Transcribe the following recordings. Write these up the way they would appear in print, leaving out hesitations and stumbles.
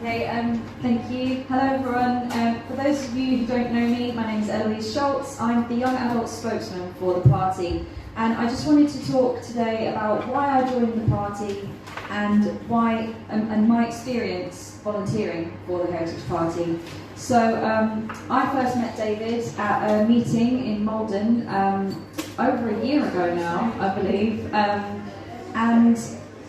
Okay, thank you. Hello everyone. For those of you who don't know me, my name is Eloise Schultz. I'm the young adult spokesman for the party, and I just wanted to talk today about why I joined the party and why and my experience volunteering for the Heritage Party. So I first met David at a meeting in Malden over a year ago now, I believe, and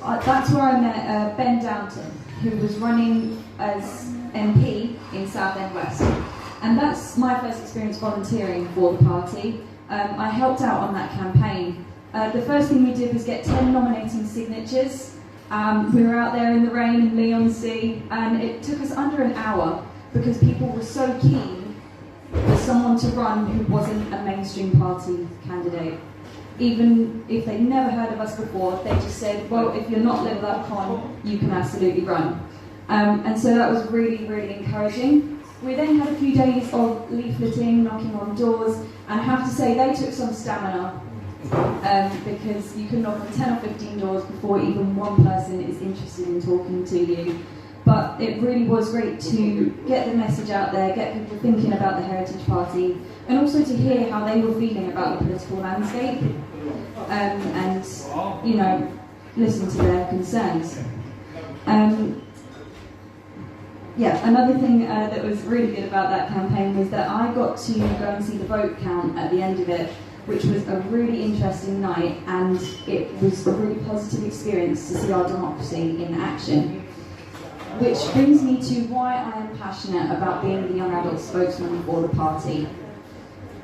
that's where I met Ben Downton, who was running as MP in Southend West. And that's my first experience volunteering for the party. I helped out on that campaign. The first thing we did was get 10 nominating signatures. We were out there in the rain in Leigh-on-Sea, and it took us under an hour because people were so keen for someone to run who wasn't a mainstream party candidate. Even if they'd never heard of us before, they just said, well, if you're not Live Love Con, you can absolutely run. And so that was really, really encouraging. We then had a few days of leafleting, knocking on doors, and I have to say they took some stamina because you can knock on 10 or 15 doors before even one person is interested in talking to you. But it really was great to get the message out there, get people thinking about the Heritage Party, and also to hear how they were feeling about the political landscape, and, you know, listen to their concerns. Yeah, another thing that was really good about that campaign was that I got to go and see the vote count at the end of it, which was a really interesting night, and it was a really positive experience to see our democracy in action. Which brings me to why I am passionate about being the young adult spokesman for the party.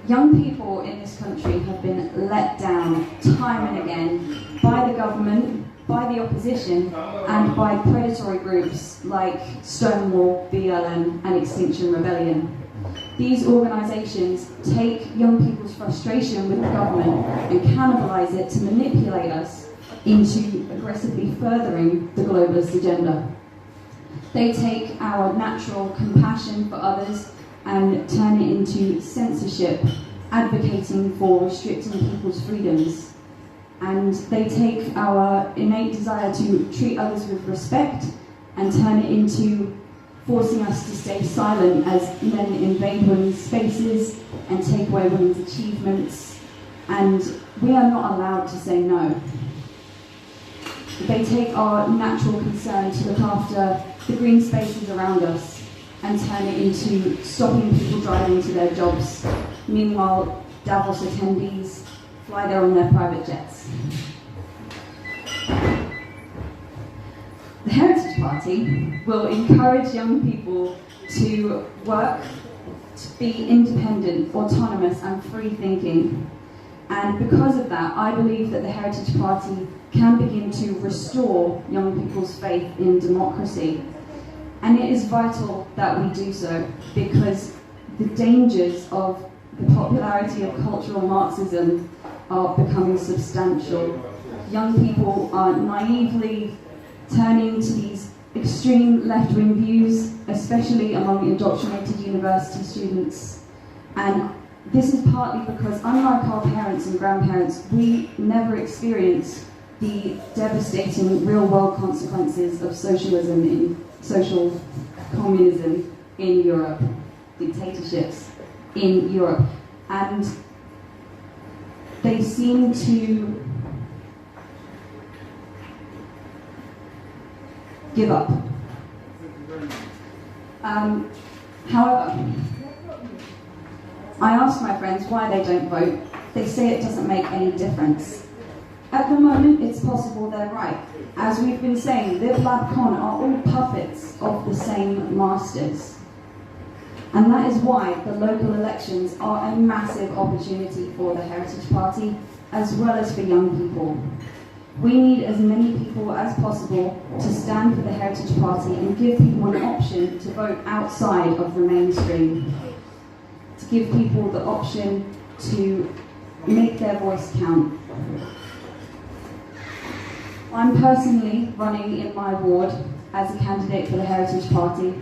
Young people in this country have been let down time and again by the government, by the opposition, and by predatory groups like Stonewall, BLM, and Extinction Rebellion. These organisations take young people's frustration with the government and cannibalise it to manipulate us into aggressively furthering the globalist agenda. They take our natural compassion for others and turn it into censorship, advocating for restricting people's freedoms. And they take our innate desire to treat others with respect and turn it into forcing us to stay silent as men invade women's spaces and take away women's achievements. And we are not allowed to say no. They take our natural concern to look after the green spaces around us and turn it into stopping people driving to their jobs. Meanwhile, Davos attendees fly there on their private jets. The Heritage Party will encourage young people to work, to be independent, autonomous and free-thinking. And because of that, I believe that the Heritage Party can begin to restore young people's faith in democracy. And it is vital that we do so, because the dangers of the popularity of cultural Marxism are becoming substantial. Young people are naively turning to these extreme left-wing views, especially among indoctrinated university students. And this is partly because, unlike our parents and grandparents, we never experienced the devastating real-world consequences of socialism in social communism in Europe, dictatorships in Europe, and they seem to give up. However, I asked my friends why they don't vote. They say it doesn't make any difference. At the moment, it's possible they're right. As we've been saying, Live Lab Con are all puppets of the same masters. And that is why the local elections are a massive opportunity for the Heritage Party, as well as for young people. We need as many people as possible to stand for the Heritage Party and give people an option to vote outside of the mainstream. To give people the option to make their voice count. I'm personally running in my ward as a candidate for the Heritage Party,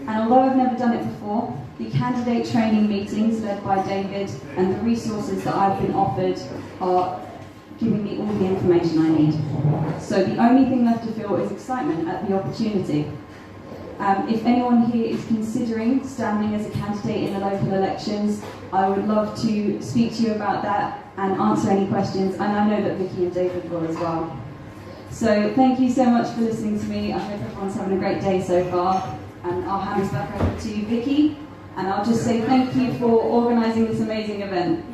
and although I've never done it before, the candidate training meetings led by David and the resources that I've been offered are giving me all the information I need. So the only thing left to feel is excitement at the opportunity. If anyone here is considering standing as a candidate in the local elections, I would love to speak to you about that and answer any questions, and I know that Vicky and David will as well. So thank you so much for listening to me. I hope everyone's having a great day so far, and I'll hand this back over to Vicky, and I'll just say thank you for organising this amazing event.